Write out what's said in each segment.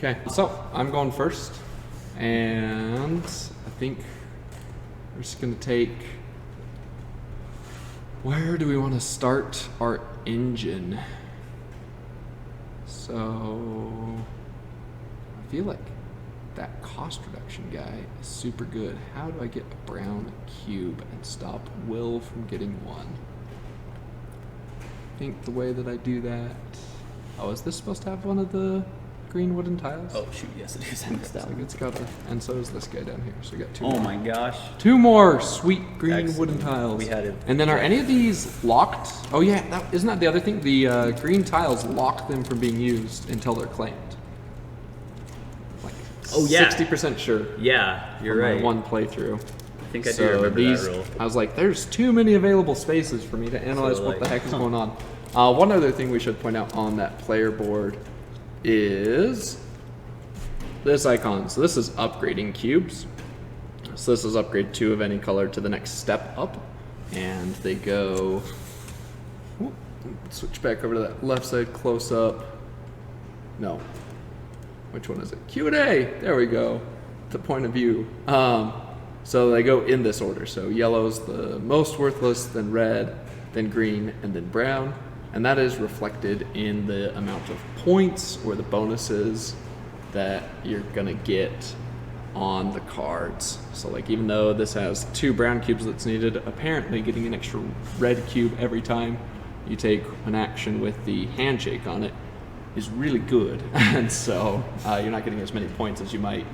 Okay, so I'm going first, and I think we're just gonna take. Where do we want to start our engine? So I feel like that cost reduction guy is super good. How do I get a brown cube and stop Will from getting one? I think the way that I do that. Oh, is this supposed to have one of the green wooden tiles? Oh shoot, yes it is. I missed that one. It's got a, and so is this guy down here. So we got two. Oh more. my gosh. Two more sweet green Excellent. wooden tiles. We had it. And then are any of these locked? Oh yeah, isn't that the other thing? The green tiles lock them from being used until they're claimed. Like Oh yeah. 60% sure. Yeah, you're from my right. one playthrough. I think I do remember that rule. I was like, there's too many available spaces for me to analyze So, what the like, heck is going on. One other thing we should point out on that player board is this icon. So this is upgrading cubes. So this is upgrade 2 of any color to the next step up. And they go, whoop, switch back over to that left side close up. No, which one is it? Q&A, there we go, the point of view. So they go in this order. So yellow's the most worthless, then red, then green, and then brown. And that is reflected in the amount of points or the bonuses that you're gonna get on the cards. So like even though this has 2 brown cubes that's needed, apparently getting an extra red cube every time you take an action with the handshake on it is really good. And so you're not getting as many points as you might.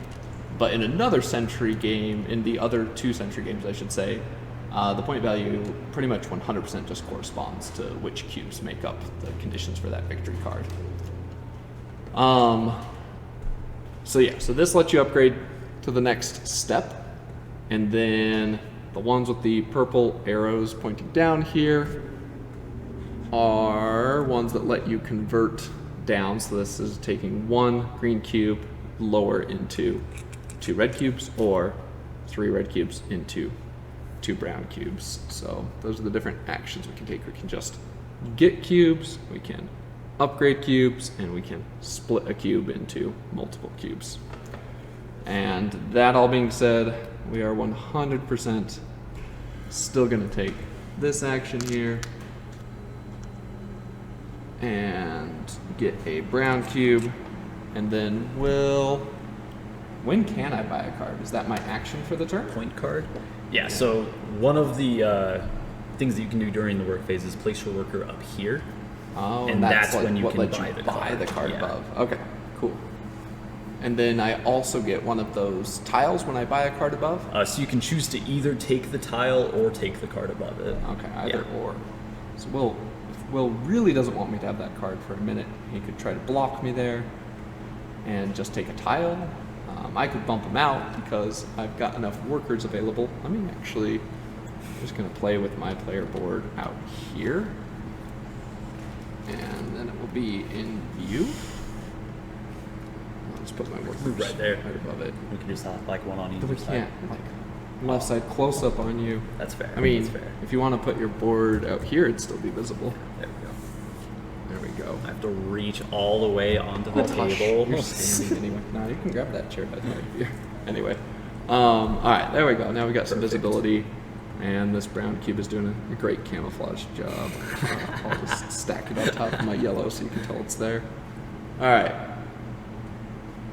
But in another Century game, in the other 2 Century games I should say, the point value pretty much 100% just corresponds to which cubes make up the conditions for that victory card. So yeah, so this lets you upgrade to the next step, and then the ones with the purple arrows pointing down here are ones that let you convert down. So this is taking 1 green cube lower into 2 red cubes, or 3 red cubes into 2 brown cubes. So those are the different actions we can take. We can just get cubes, we can upgrade cubes, and we can split a cube into multiple cubes. And that all being said, we are 100% still going to take this action here and get a brown cube, and then when can I buy a card? Is that my action for the turn? Point card? Yeah, so one of the things that you can do during the work phase is place your worker up here. Oh, and that's like when you what can lets buy you the buy card. the card Yeah. above. Okay, cool. And then I also get one of those tiles when I buy a card above? So you can choose to either take the tile or take the card above it. Okay, either or. So if Will really doesn't want me to have that card for a minute, he could try to block me there and just take a tile. I could bump him out because I've got enough workers available. Let me actually, I'm just going to play with my player board out here. And then it will be in view. I'll just put my workers Right there. right above it. We can just have like one on But we either can't, side. like, left side close up on you. That's fair. I mean, That's fair. if you want to put your board out here, it'd still be visible. There we go. There we go. I have to reach all the way onto the Hush, table. you're standing anyway. No, you can grab that chair. That's right here. Anyway, all right, there we go. Now we got some visibility, and this brown cube is doing a great camouflage job. I'll just stack it on top of my yellow so you can tell it's there. All right.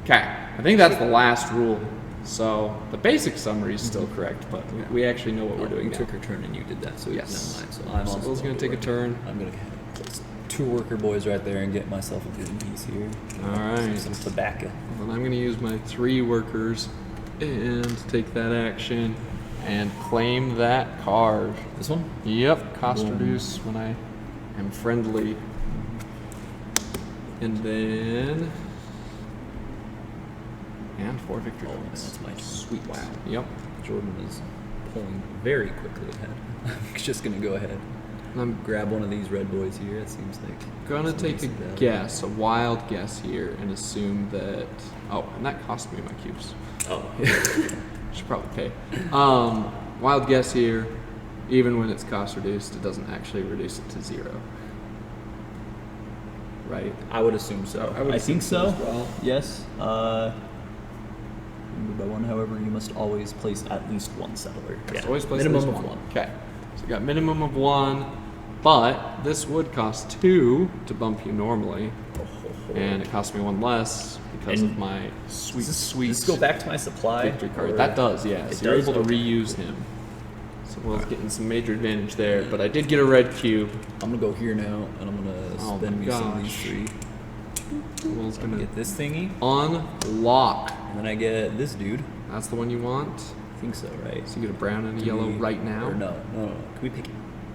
Okay, I think that's the last rule. So the basic summary is still correct, but we actually know what we're doing You now. took her turn and you did that, so Yes. never mind. So I'm So also Will's gonna take a turn. I'm gonna place 2 worker boys right there and get myself a good piece here. All right. Some tobacco. And I'm going to use my 3 workers and take that action and claim that card. This one? Yep, cost Boom. reduce when I am friendly. And then... And 4 victory Oh, points. that's my turn. Sweet. Wow. Yep. Jordan is pulling very quickly ahead. I'm just gonna go ahead. And I'm Grab one of these red boys here. It seems like gonna some take a decent value. guess, a wild guess here, and assume that... Oh, and that cost me my cubes. Oh. Should probably pay. Wild guess here, even when it's cost reduced, it doesn't actually reduce it to 0. right? I would assume so. I would think assume so. as well. Yes. Move by one. However, you must always place at least one settler. It's always place minimum at of least one. Okay. So you got minimum of 1, but this would cost 2 to bump you normally, and it costs me 1 less because And of my sweet, Does sweet this go back to my supply? victory card. or- That does, yeah. It So you're does? able to Okay. reuse him. So Will's getting some major advantage there, but I did get a red cube. I'm gonna go here now, and I'm gonna Oh spend my me some of these gosh. 3. Will's I'm gonna gonna get this thingy, unlock. and then I get this dude. That's the one you want. I think so, right? So you get a brown and a Do yellow we- right now. Or no. Can we pick?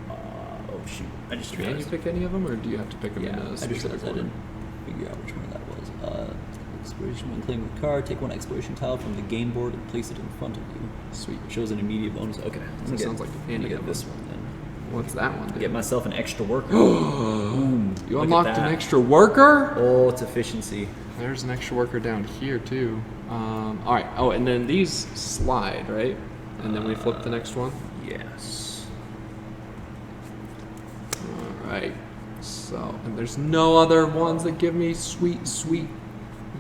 Oh shoot! I just Can you realized. pick any of them, or do you have to pick them Yeah, in a I just specific realized I order? didn't figure out which one that was. Exploration when playing with a card, take one exploration tile from the game board and place it in front of you. Sweet. It shows an immediate bonus. Okay, So it sounds like I'm gonna any get of this them. one then. What's that one? Get Do? myself an extra worker. Boom. You Look at unlocked an that. extra worker? Oh, it's efficiency. There's an extra worker down here too. All right. Oh, and then these slide, right? And then we flip the next one. Yes. All right. So, and there's no other ones that give me sweet, sweet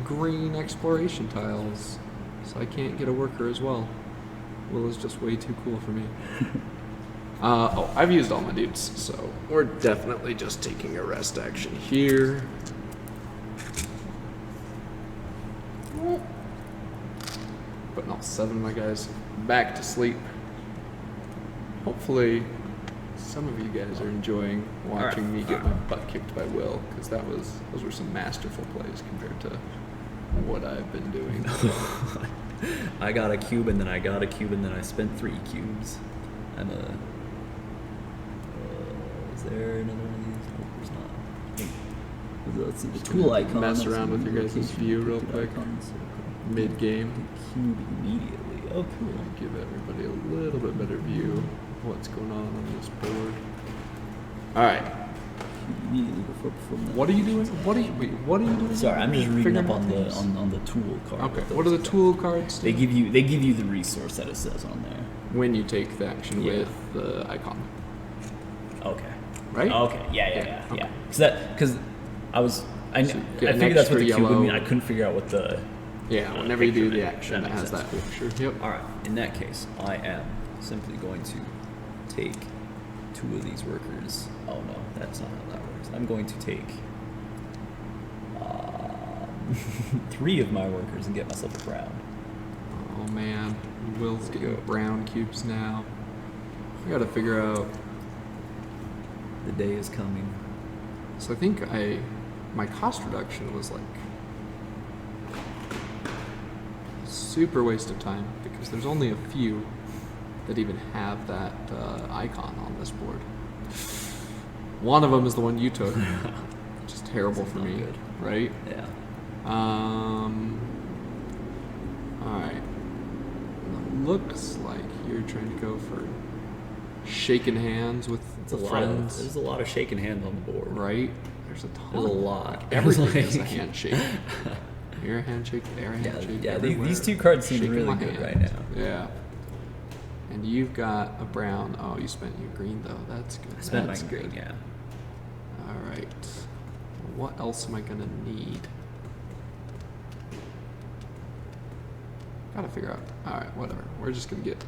green exploration tiles. So I can't get a worker as well. Will is just way too cool for me. Oh, I've used all my dudes, so we're definitely just taking a rest action here. Putting all 7 of my guys back to sleep. Hopefully, some of you guys are enjoying watching me get my butt kicked by Will, because those were some masterful plays compared to what I've been doing. I got a cube, and then I got a cube, and then I spent 3 cubes. I'm a. Is there another one of these? Nope, there's not. Let's see the tool icon. Mess Let's around see with your guys' location, view real duplicate quick. icons. Mid-game. The cube immediately. Oh, cool. Give everybody a little bit better view of what's going on this board. All right. Cube immediately before performing. What are you doing? What are you doing? Sorry, I'm just reading Figuring up out on the things. on the tool card. Okay. those What are the are. tool cards? They do? give you the resource that it says on there. When you take the action Yeah. with the icon, Okay. right? Okay. Yeah. Okay. Because I was I So you get I an figured that's what the extra cube would mean. yellow. I couldn't figure out what the. Yeah. Whenever you do picture the meant. action, That that has makes that sense. picture. Yep. All right. In that case, I am simply going to take 2 of these workers. Oh no, that's not how that works. I'm going to take 3 of my workers and get myself a brown. Oh man, Will's getting brown cubes now. I gotta figure out. The day is coming. So I think my cost reduction was like super waste of time because there's only a few that even have that icon on this board. One of them is the one you took, which is terrible for not me, good. right? Yeah. All right. Looks like you're trying to go for shaking hands with It's the a lot. friends, There's a lot of shaking hands on the board. right? There's a ton. There's a lot. Everything is a Like- handshake. Here a handshake, there a handshake. yeah, everywhere. these 2 cards seem Shaking really my good hand. right now. Yeah. And you've got a brown. Oh, you spent your green though. That's good. I spent That's my green, yeah. All right. What else am I gonna need? Gotta figure out. All right, whatever. We're just gonna get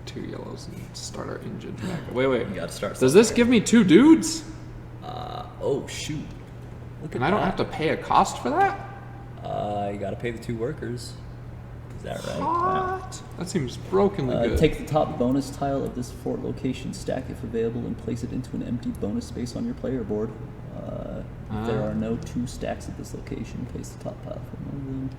2 yellows and start our engine back. Wait. You gotta start. Does this give me 2 dudes? Oh shoot! Look And I don't have to pay a cost for that? You gotta pay the 2 workers. Is that right? Wow. What? That seems brokenly good. Take the top bonus tile of this fort location, stack if available, and place it into an empty bonus space on your player board. If there are no 2 stacks at this location, place the top tile from one of them.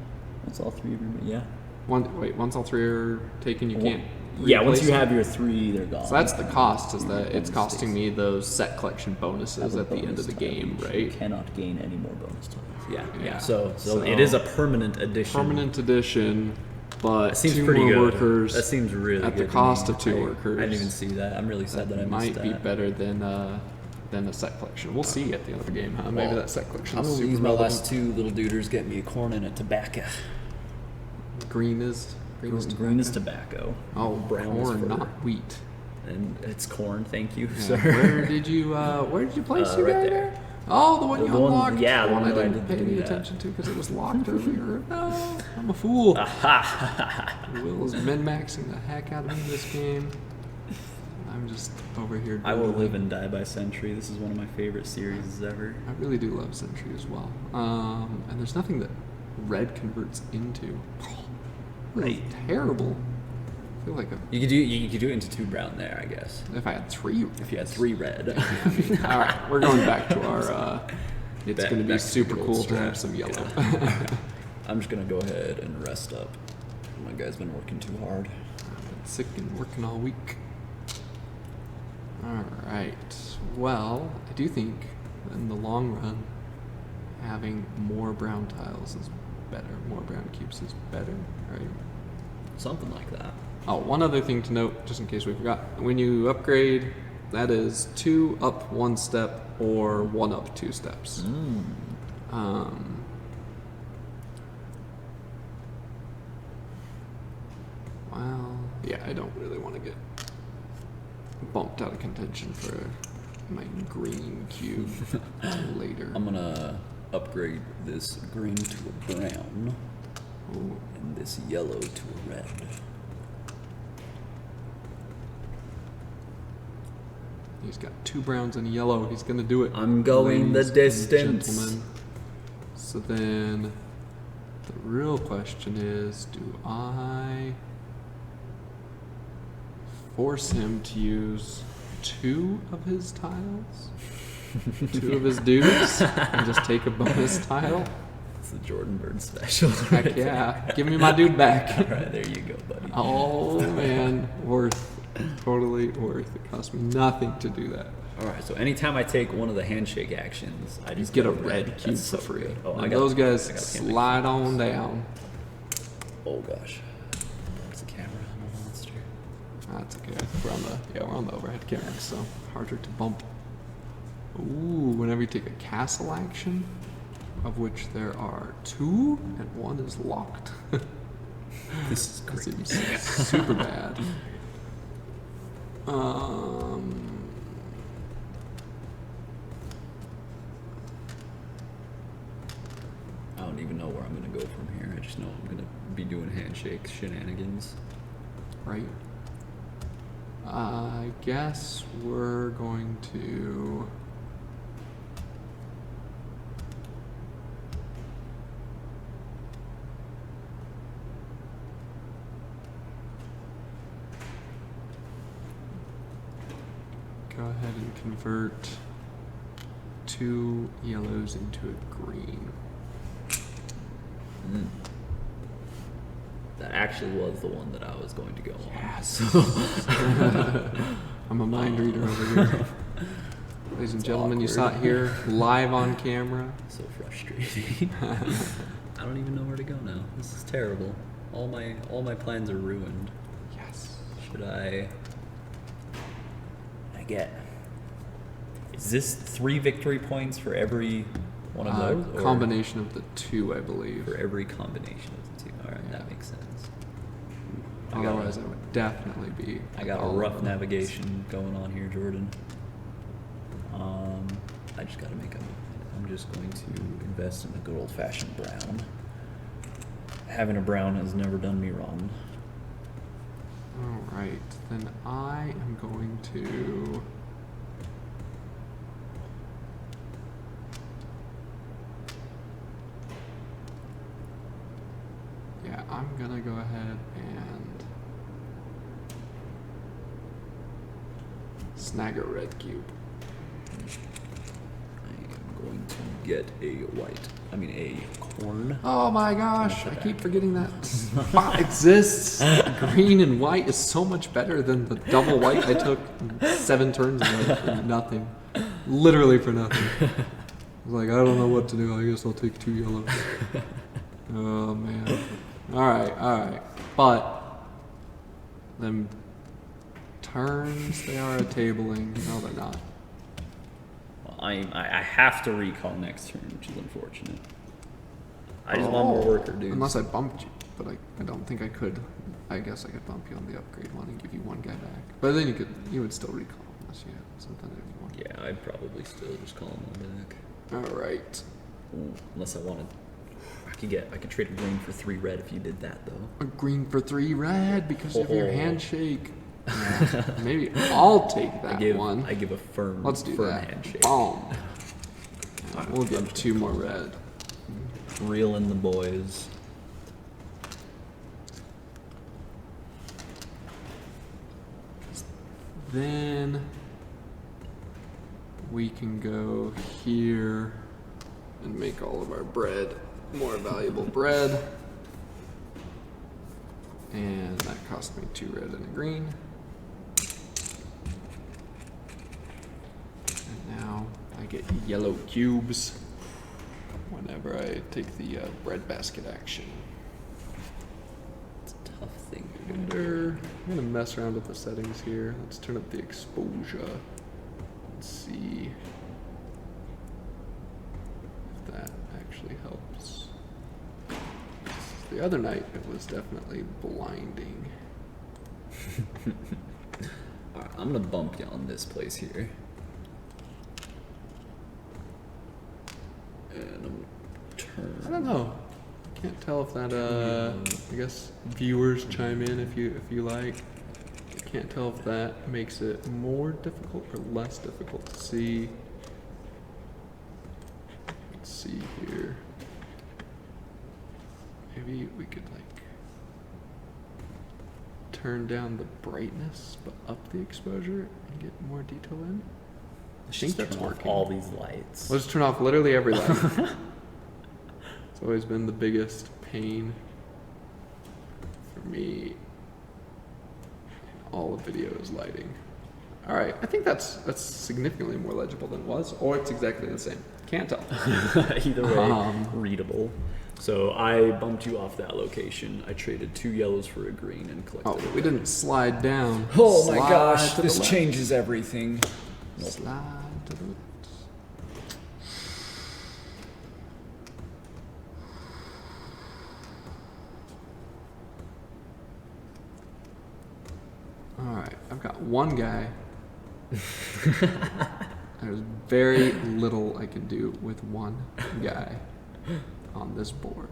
Once all 3 of you, yeah. Once all 3 are taken, you can't. Yeah, once replace you them? have your 3, they're gone. So that's the cost, is that it's bonus costing stays. me those set collection bonuses Have a at the end bonus of the tile game, each. You right? cannot gain any more bonus tiles. Yeah. Yeah. So So- it is a permanent addition. Permanent edition, but That seems 2 pretty more good. workers That seems really at good the to cost me. of 2 I workers. didn't even see that. I'm really sad that I missed might be that. better than a set collection. We'll see at the end of the game, huh? Maybe Well, that set collection I'm is gonna super use my relevant. last 2 little duders, get me a corn and a tobacco. Green is Green is tobacco. Oh, brown is corn, fur. not wheat. And it's corn. Thank you, Yeah. sir. Where did you place your right guy there. Oh, the one The you one- unlocked. yeah, the the one I one that I didn't pay didn't any do that. attention to because it was locked earlier. No, I'm a fool. Will is min-maxing the heck out of me in this game. I'm just over here. I will doodling. live and die by Century. This is one of my favorite series ever. I really do love Century as well. And there's nothing that red converts into. Right. Terrible. I feel like You could do it into 2 brown there, I guess. if I had 3. If you had 3 red. All right, we're going back to our. It's Back- going to be back to the super gold cool to strap. have some yellow. I'm just gonna go ahead and rest up. My guy's been working too hard. I've been sick and working all week. All right. Well, I do think in the long run, having more brown tiles is better. More brown cubes is better, right? Something like that. Oh, one other thing to note, just in case we forgot. When you upgrade, that is 2 up 1 step or 1 up 2 steps. Well, yeah, I don't really want to get bumped out of contention for my green cube until later. I'm gonna upgrade this green to a brown Ooh. and this yellow to a red. He's got 2 browns and a yellow. He's gonna do it. I'm going the ladies and distance. gentlemen. So then, the real question is, do I force him to use 2 of his tiles? 2 of his dudes? And just take a bonus tile? It's the Jordan Bird special. Heck yeah. Give me my dude back. Alright, there you go, buddy. Oh man, worth. Totally worth. It cost me nothing to do that. Alright, so anytime I take one of the handshake actions, I You just get a go red That's cube so for free. good. Oh, And I got those guys I got a camping slide cube. on down. Oh gosh. There's a camera. I'm a monster. That's okay. We're on the overhead camera, so harder to bump. Ooh, whenever you take a castle action, of which there are 2 and 1 is locked. This is That great. seems super bad. I don't even know where I'm gonna go from here. I just know I'm gonna be doing handshake shenanigans. Right. I guess we're going to. Go ahead and convert 2 yellows into a green. That actually was the one that I was going to go on. Yes. I'm a mind reader over here. Ladies and gentlemen, you saw it awkward. here live on camera. So frustrating. I don't even know where to go now. This is terrible. All my plans are ruined. Yes. Should I get? Is this 3 victory points for every one of those? or Combination of the 2, I believe. for every combination of the 2. All right, Yeah. that makes sense. I got Otherwise, I would definitely be. I got a all rough over. navigation going on here, Jordan. I just gotta make a. I'm just going to invest in a good old-fashioned brown. Having a brown has never done me wrong. All right, then I am going to. Yeah, I'm gonna go ahead and snag a red cube. I am going to get a corn. Oh my gosh, I keep forgetting that spot exists. Green and white is so much better than the double white I took 7 turns ago for nothing. Literally for nothing. I was like, I don't know what to do. I guess I'll take 2 yellows. Oh man. Alright. But them turns, they are a tabling. No, they're not. Well, I have to recall next turn, which is unfortunate. I just want more worker dudes. Unless I bumped you, but I don't think I could. I guess I could bump you on the upgrade one and give you 1 guy back. But then you would still recall unless you had something that you want. Yeah, I'd probably still just call them all back. All right. Ooh, unless I wanted, I could trade a green for 3 red if you did that though. A green for 3 red because of your handshake. Yeah, maybe I'll take that one. I give a firm. Let's do firm that. handshake. Boom. We'll get 2 more red. Reel in the boys. Then we can go here and make all of our bread more valuable bread. And that cost me 2 red and a green. And now I get yellow cubes whenever I take the bread basket action. It's a tough thing. I'm gonna mess around with the settings here. Let's turn up the exposure. Let's see if that actually helps. The other night it was definitely blinding. Alright, I'm gonna bump you on this place here. And I'm turn. I don't know. Can't tell if that I guess viewers chime in if you like. I can't tell if that makes it more difficult or less difficult to see. Let's see here. Maybe we could like turn down the brightness but up the exposure and get more detail in. Let's think just that's turn off working. all these lights. Let's turn off literally every light. It's always been the biggest pain for me in all of video is lighting. All right, I think that's significantly more legible than it was, or it's exactly the same. Can't tell. Either way, readable. So I bumped you off that location. I traded 2 yellows for a green and collected. Oh, we didn't slide down. Oh my Slide gosh, to the this left. changes everything. Slide to the left. All right, I've got one guy. There's very little I can do with one guy on this board.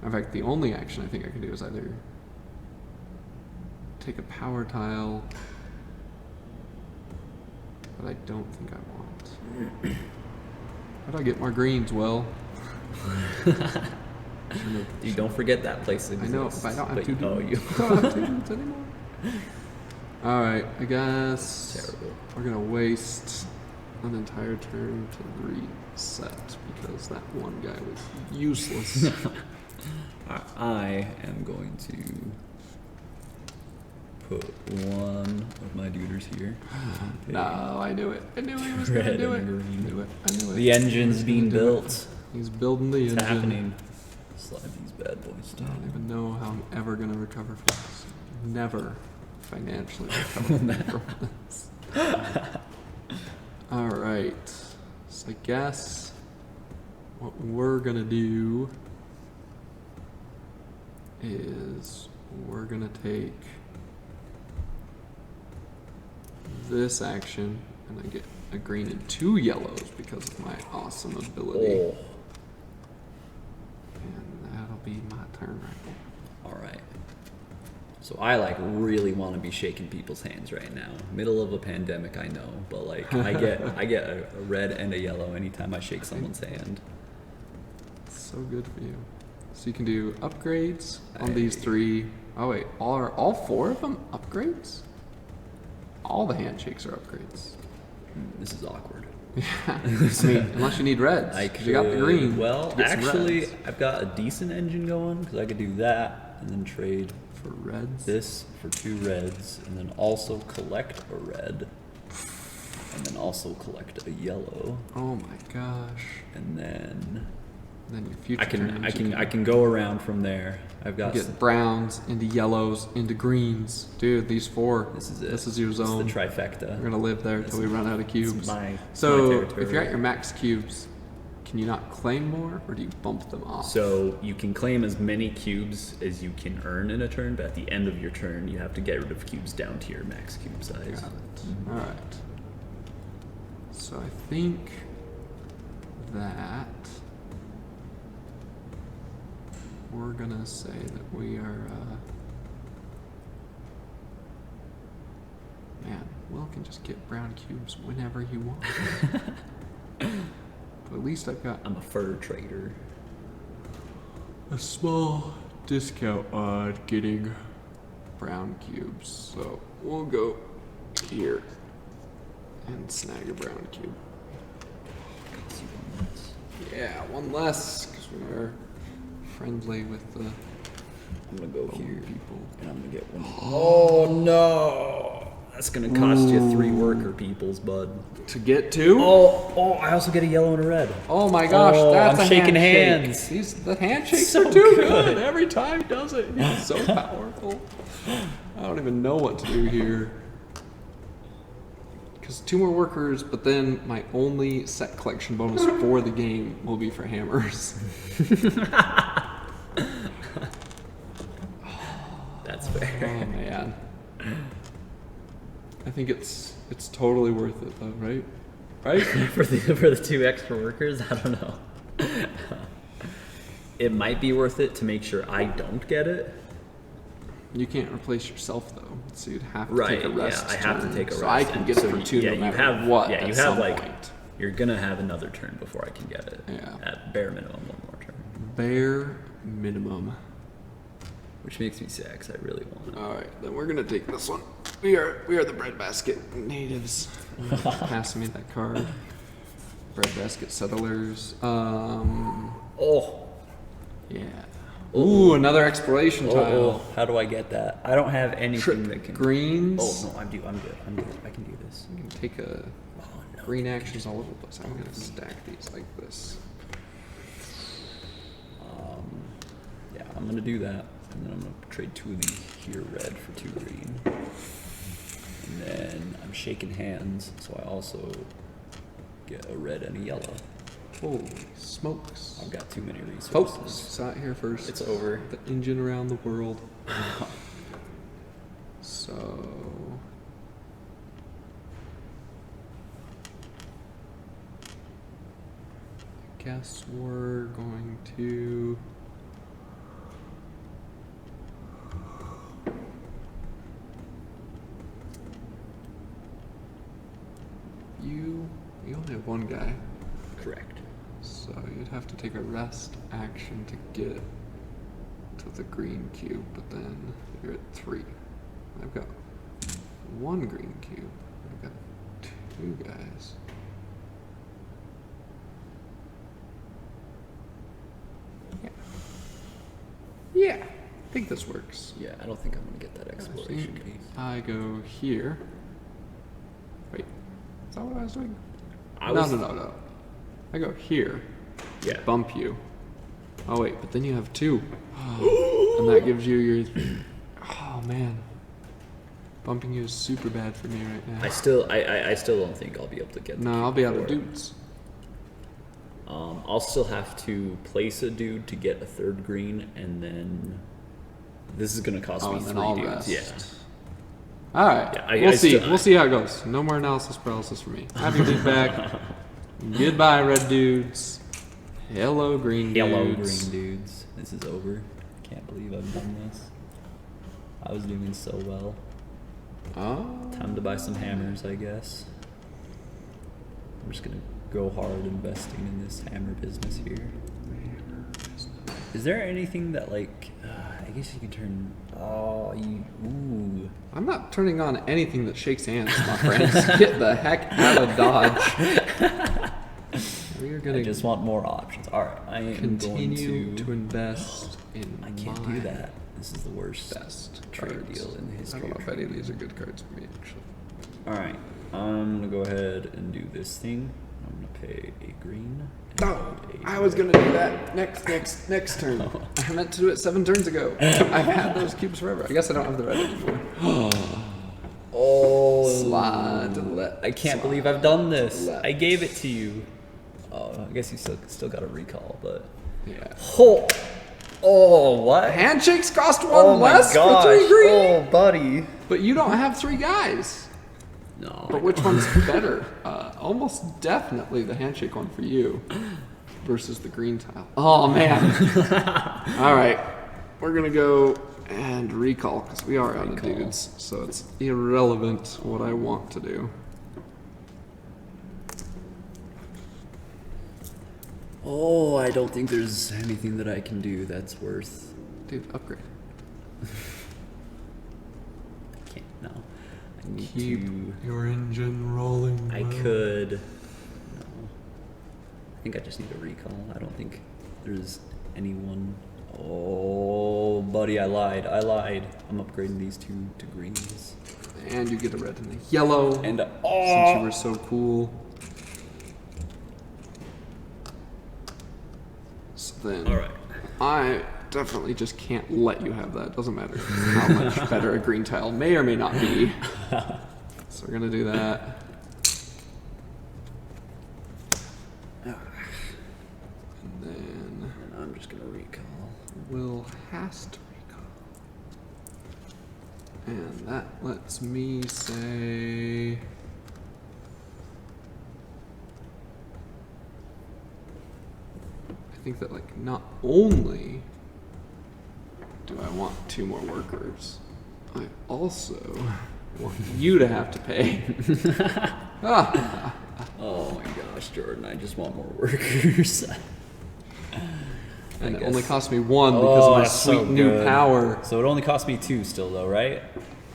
In fact, the only action I think I can do is either take a power tile, but I don't think I want. How do I get more greens, Will? You don't forget that place I exists. know, but I don't have but 2 oh, dudes. you. I don't have 2 dudes anymore. Alright, I guess Terrible. we're gonna waste an entire turn to reset because that one guy was useless. I am going to put one of my duders here. No, I knew it. I knew he was gonna Red do it. and I green. knew it. I knew it. The engine's He's being gonna do it. built. He's building the It's engine. happening. Slide these bad boys I don't down. even know how I'm ever gonna recover from this. Never financially recover from this. Alright. So I guess what we're gonna do is we're gonna take this action and I get a green and 2 yellows because of my awesome ability. Oh. And that'll be my turn right there. All right. So I like really want to be shaking people's hands right now. Middle of a pandemic, I know, but like I get a red and a yellow anytime I shake someone's hand. So good for you. So you can do upgrades on these Hey. 3. Oh wait, are all 4 of them upgrades? All the handshakes are upgrades. This is awkward. Yeah. I mean, unless you need reds. I 'cause could, you got the green. Well, to get some actually, reds. I've got a decent engine going because I could do that and then trade For reds. this for 2 reds and then also collect a red and then also collect a yellow Oh my gosh. and then Then your future I turns, you can go around from there. I've got get browns into yellows into greens. Dude, these 4. this is it. This is your This zone. is the trifecta. We're gonna live there until we run out of cubes. my So territory. if you're at your max cubes, can you not claim more, or do you bump them off? So you can claim as many cubes as you can earn in a turn, but at the end of your turn, you have to get rid of cubes down to your max cube size. Got it. All right. So I think that, we're gonna say that we are, man, Will can just get brown cubes whenever he wants. But at least I've got I'm a fur trader. a small discount on getting brown cubes. So we'll go here and snag a brown cube. Yeah, one less, because we are friendly with the I'm gonna go here, people. and I'm gonna get one. Oh no! That's gonna cost you 3 worker peoples, bud. To get to? Oh! I also get a yellow and a red. Oh my gosh, Oh, that's I'm a shaking handshake. hands. The handshakes So are too good. good. Every time he does it. He's so powerful. I don't even know what to do here. Because 2 more workers, but then my only set collection bonus for the game will be for hammers. That's fair. Oh man. I think it's totally worth it though, right? Right? for the 2 extra workers, I don't know. It might be worth it to make sure I don't get it. You can't replace yourself though, so you'd have to Right? take a rest. Yeah, I have to turn. take a rest. So I can and get it so for 2 yeah, no you matter have, what. Yeah, at you some have like point. you're gonna have another turn before I can get it. Yeah. At bare minimum, 1 more turn. Bare minimum. Which makes me sad because I really want it. All right, then we're gonna take this one. We are the breadbasket natives. Pass me that card. Breadbasket settlers. Oh. Yeah. Ooh, another exploration tile. How do I get that? I don't have anything Trip that can. greens. Oh no, I'm good. I can do this. You can take a Oh no. green actions all over the place. I'm gonna stack these like this. Yeah, I'm gonna do that, and then I'm gonna trade 2 of these here red for 2 green, and then I'm shaking hands, so I also get a red and a yellow. Holy smokes. I've got too many resources. Folks, sat here first. It's over. The engine around the world. So I guess we're going to you only have 1 guy. Correct. So you'd have to take a rest action to get to the green cube, but then you're at 3. I've got 1 green cube. I've got 2 guys. Yeah, I think this works. Yeah, I don't think I'm gonna get that exploration piece. I go here. Wait, is that what I was doing? I No. I go here. Yeah. Bump you. Oh wait, but then you have 2. And that gives you your... Oh man. Bumping you is super bad for me right now. I still don't think I'll be able to get. the No, cube I'll be out of before. dudes. I'll still have to place a dude to get a 3rd green, and then this is gonna cost me and then 3 I'll dudes. rest. Yeah. Alright, Yeah, we'll I see. still- We'll see how it goes. No more analysis paralysis for me. Have your dude back. Goodbye, red dudes. Hello, green dudes. Yellow green dudes. This is over. Can't believe I've done this. I was doing so well. Oh. Time to buy some hammers, I guess. I'm just gonna go hard investing in this hammer business here. Is there anything that like? I guess you can turn. Oh, ooh. I'm not turning on anything that shakes hands, my friends. Get the heck out of Dodge. We are I gonna just want more options. All right, I am continue going to invest in I can't my do that. This is the worst best trade cards. deal in the I history don't know of if any of these are good cards for me, actually. All right, I'm gonna go ahead and do this thing. I'm gonna pay a green. and Oh, a I was red. gonna do that next turn. I meant to do it 7 turns ago. I've had those cubes forever. I guess I don't have the red anymore. Oh, Slide to the left. I can't believe I've done this. Left. I gave it to you. Oh, I guess you still got a recall, but Yeah. oh, what? Handshakes cost 1 Oh my less gosh! for 3 green. Oh, buddy. But you don't have 3 guys. No. But which one's better? Almost definitely the handshake one for you versus the green tile. Oh, man. All right. We're going to go and recall because we are out of dudes. So it's irrelevant what I want to do. Oh, I don't think there's anything that I can do that's worth. Dude, upgrade. I can't. No. I need Keep to. your engine rolling. I could. No. I think I just need a recall. I don't think there's anyone. Oh, buddy, I lied. I'm upgrading these two to greens. And you get a red and a yellow. And since you were so cool. So then, All right. I definitely just can't let you have that. Doesn't matter how much better a green tile may or may not be. So we're gonna do that. And then And I'm just gonna recall. Will has to recall. And that lets me say I think that like not only do I want 2 more workers, I also want you to have to pay. Oh my gosh, Jordan, I just want more workers. And I it only guess. cost me 1 because of my that's so sweet new good. power. So it only cost me 2 still though, right?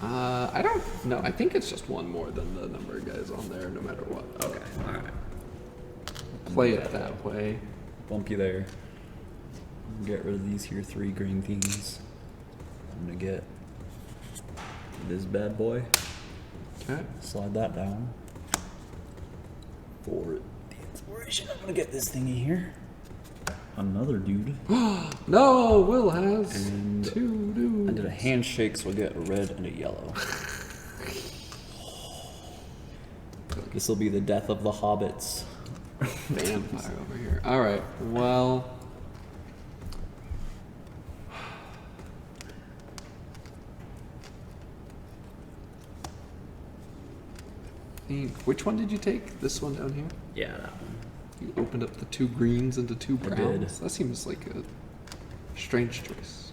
I don't know. I think it's just 1 more than the number of guys on there, no matter what. Okay, alright. Play it that way. Bump you there. Get rid of these here 3 green things. I'm gonna get this bad boy. Okay. Slide that down. For the inspiration, I'm gonna get this thingy here. Another dude. No, Will has And 2 dudes. I did a handshake, so we'll get a red and a yellow. This will be the death of the hobbits. Vampire over here. All right. Well. Which one did you take? This one down here? Yeah, that one. You opened up the 2 greens into 2 I did. browns. That seems like a strange choice.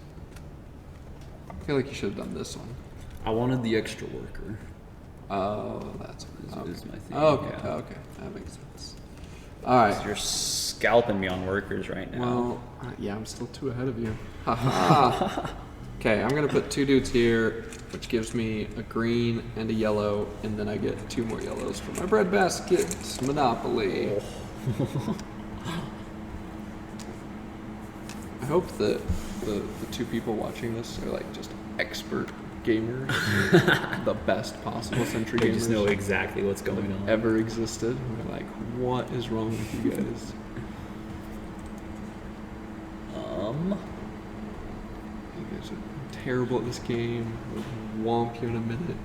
I feel like you should have done this one. I wanted the extra worker. Oh, that's This is my thing. Okay, yeah. okay, that makes sense. All right. You're scalping me on workers right now. Well, yeah, I'm still 2 ahead of you. Ha ha. Okay, I'm gonna put 2 dudes here, which gives me a green and a yellow, and then I get 2 more yellows for my breadbasket Monopoly. I hope that the 2 people watching this are like just expert gamers, the best possible Century They gamers just know exactly what's going on. ever existed. We're like, what is wrong with you guys? You guys are terrible at this game. We'll womp you in a minute.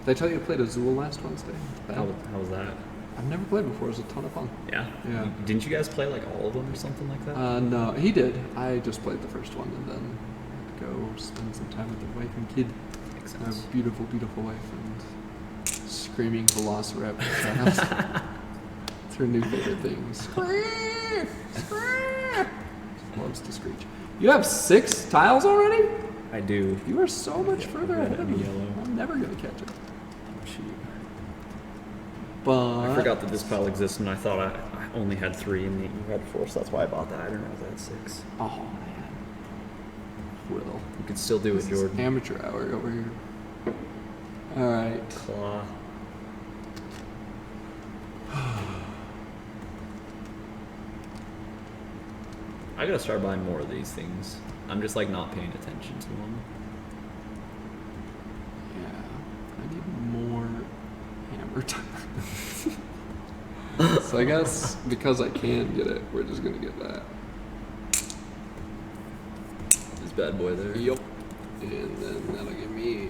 Did I tell you I played Azul last Wednesday? How was that? I've never played before. It was a ton of fun. Yeah. Yeah. Didn't you guys play like all of them or something like that? No, he did. I just played the first one and then go spend some time with the wife and kid. Makes My sense. beautiful, beautiful wife and screaming velociraptor child. It's her new favorite thing. Scream! Scream! Loves to screech. You have 6 tiles already? I do. You are so much further red ahead of and me. yellow. I'm never gonna catch it. Shoot. But I forgot that this pile existed, and I thought I only had 3, and you had 4, so that's why I bought that. I didn't realize I had 6. Oh man. Will. You could still do it, This is Jordan. amateur hour over here. Alright. Claw. I gotta start buying more of these things. I'm just like not paying attention to them. Yeah. I need more hammer time. So I guess because I can get it, we're just gonna get that. This bad boy there. Yup. And then that'll give me.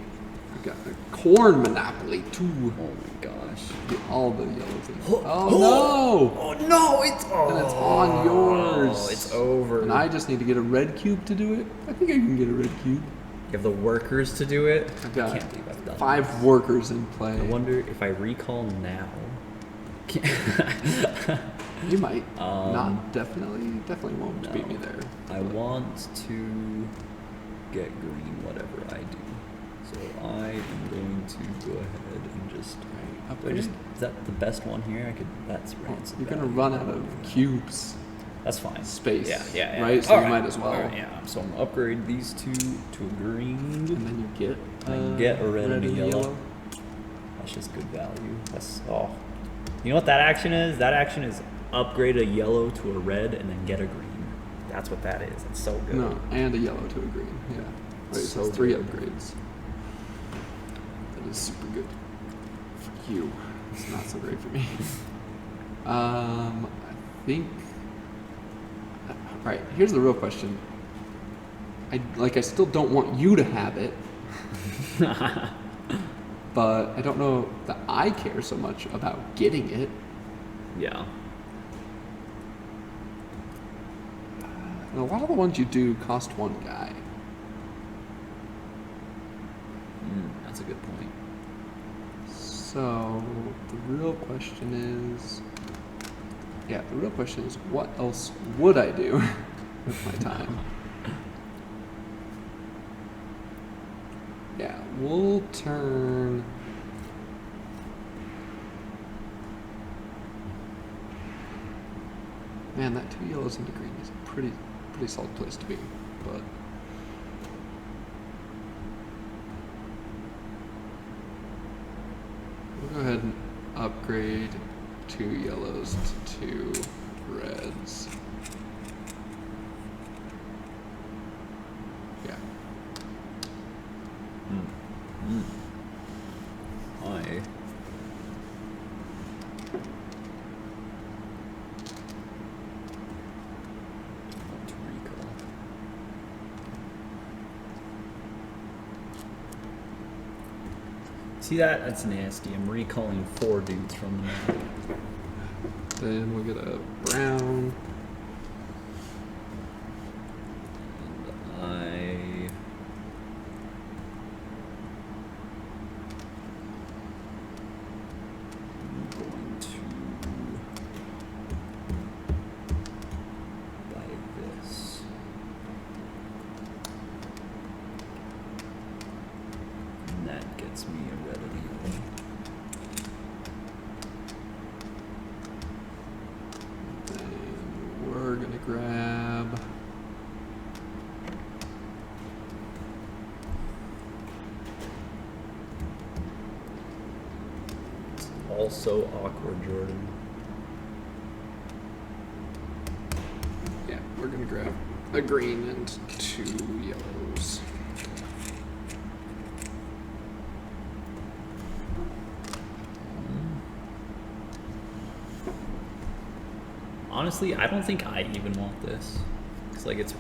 I got a corn monopoly too. Oh my gosh. Get all the yellow things. Oh no! Oh no! It's And it's on yours. It's over. And I just need to get a red cube to do it. I think I can get a red cube. You have the workers to do it. I've got I can't believe I've done 5 this. workers in play. I wonder if I recall now. You might. Not definitely won't no. beat me there. I want to get green whatever I do. So I am going to go ahead and just... do I just is that the best one here? That's ransom. You're gonna value. run out of cubes That's fine. space. Yeah. Right? So All you right. might as well. All right, yeah. So I'm gonna upgrade these two to a green. And then you get And get a red and a yellow. That's just good value. You know what that action is? That action is upgrade a yellow to a red and then get a green. That's what that is. It's so good. No, and a yellow to a green. Yeah. Right, so So it's 3 good. upgrades. That is super good. For you. It's not so great for me. I think. Right, here's the real question. I still don't want you to have it. But I don't know that I care so much about getting it. Yeah. And a lot of the ones you do cost 1 guy. That's a good point. So the real question is, what else would I do with my time? Yeah, we'll turn. Man, that 2 yellows into green is a pretty solid place to be, but. We'll go ahead and upgrade 2 yellows to 2 reds. Yeah. I want to recall. See that? That's nasty. I'm recalling 4 dudes from the map. Then we'll get a brown. And I'm going to buy this. And that gets me a red and a yellow. Then we're gonna grab. Also awkward, Jordan. Yeah, we're gonna grab a green and 2 yellows. Honestly, I don't think I even want this. It's like it's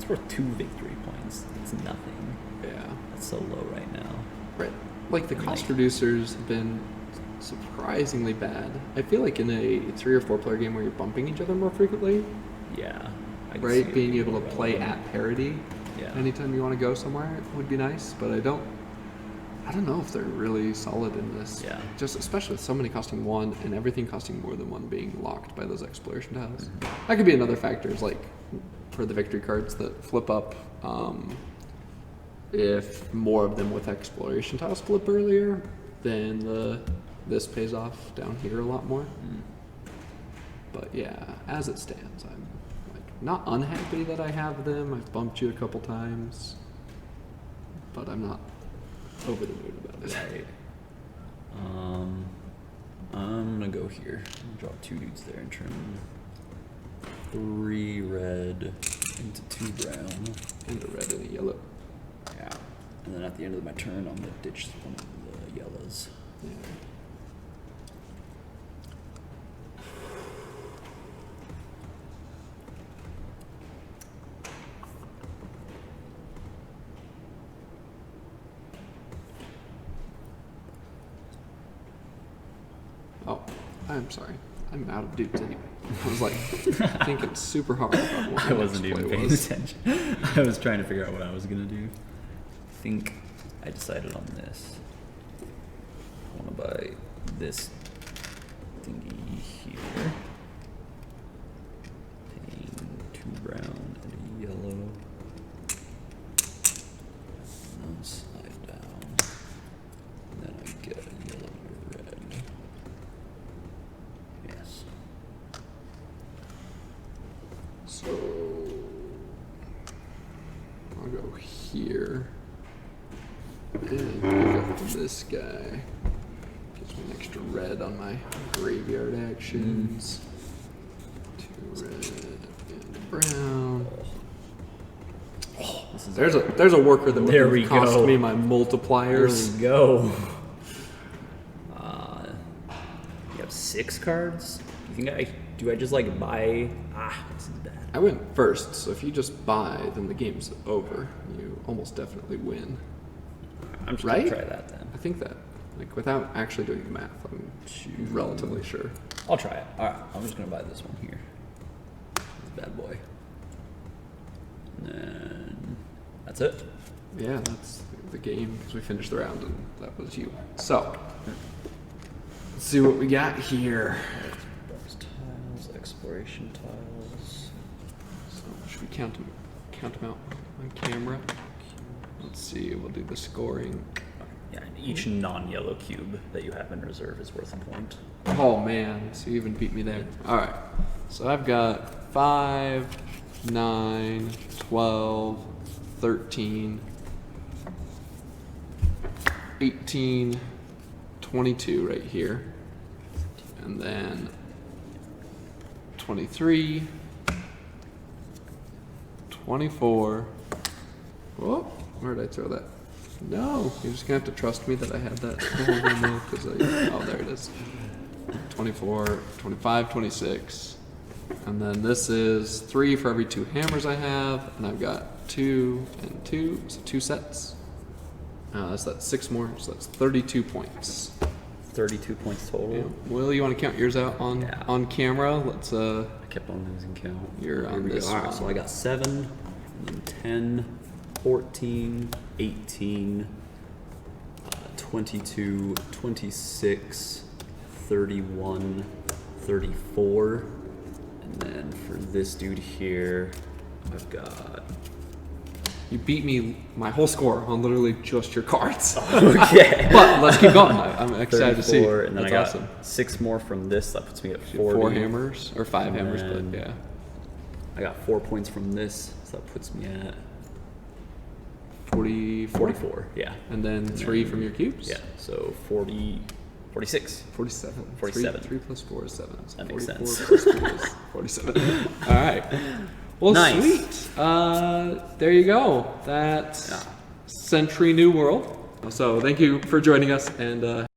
worth 2 victory points. It's nothing. Yeah. That's so low right now. Right. Like the cost Like- reducers have been surprisingly bad. I feel like in a 3 or 4 player game where you're bumping each other more frequently, Yeah. I can see right? it Being able to play relevant. at parity Yeah. anytime you want to go somewhere would be nice, but I don't know if they're really solid in this. Yeah. Just especially with so many costing 1 and everything costing more than 1 being locked by those exploration tiles. That could be another factor, is like for the victory cards that flip up, if more of them with exploration tiles flip earlier, then this pays off down here a lot more. But yeah, as it stands, I'm like not unhappy that I have them. I've bumped you a couple times, but I'm not over the moon about it. Right. I'm gonna go here. I'm gonna drop 2 dudes there and turn 3 red into 2 brown. And a red and a yellow. Yeah. And then at the end of my turn, I'm gonna ditch one of the yellows. Yeah. Oh, I'm sorry. I'm out of dudes anyway. I was like thinking super hard about what I my wasn't next even play paying was. attention. I was trying to figure out what I was gonna do. think I decided on this. I want to buy this thingy here. Paying 2 brown and a yellow. And then slide down. And then I get a yellow and a red. Yes. So I'll go here and pick up this guy. Gives me an extra red on my graveyard actions. 2 red and a brown. This is There's a worker that There would we have cost go. me my There multipliers. we go. You have 6 cards? You think I just like buy? This is bad. I went first, so if you just buy, then the game's over. You almost definitely win. I'm just Right? gonna try that then. I think that, like, without actually doing the math, I'm relatively sure. I'll try it. All right, I'm just gonna buy this one here. This bad boy. And then that's it. Yeah, that's the game because we finished the round and that was you. So, let's see what we got here. Box tiles, exploration tiles. So, should we count them out on camera? Let's see. We'll do the scoring. Yeah, and each non-yellow cube that you have in reserve is worth a point. Oh man, so you even beat me there. All right. So I've got 5, 9, 12, 13, 18, 22 right here. And then 23, 24. Whoa, where did I throw that? No, you're just gonna have to trust me that I had that because oh, there it is. 24, 25, 26. And then this is 3 for every 2 hammers I have, and I've got 2 and 2, so 2 sets. So that's 6 more, so that's 32 points. 32 points total. Yeah. Will, you want to count yours out on camera? Let's I kept on losing count. You're on Here we go. this All right, one. so I got 7, and then 10, 14, 18, 22, 26, 31, 34. And then for this dude here, I've got... You beat me my whole score on literally just your cards. Okay. But let's keep going. I'm excited to see. 34, and then That's I got awesome. 6 more from this. That puts me at You have 40. 4 hammers or 5 And hammers, then- but yeah. I got 4 points from this, so that puts me at 44. 44. Yeah. And then 3 from your cubes? Yeah. So 46. 47. 47. 3 plus 4 is 7. So That makes 44 sense. plus 3 is 47. All right. Well, Nice. sweet. There you go. That's Yeah. Century New World. So thank you for joining us, and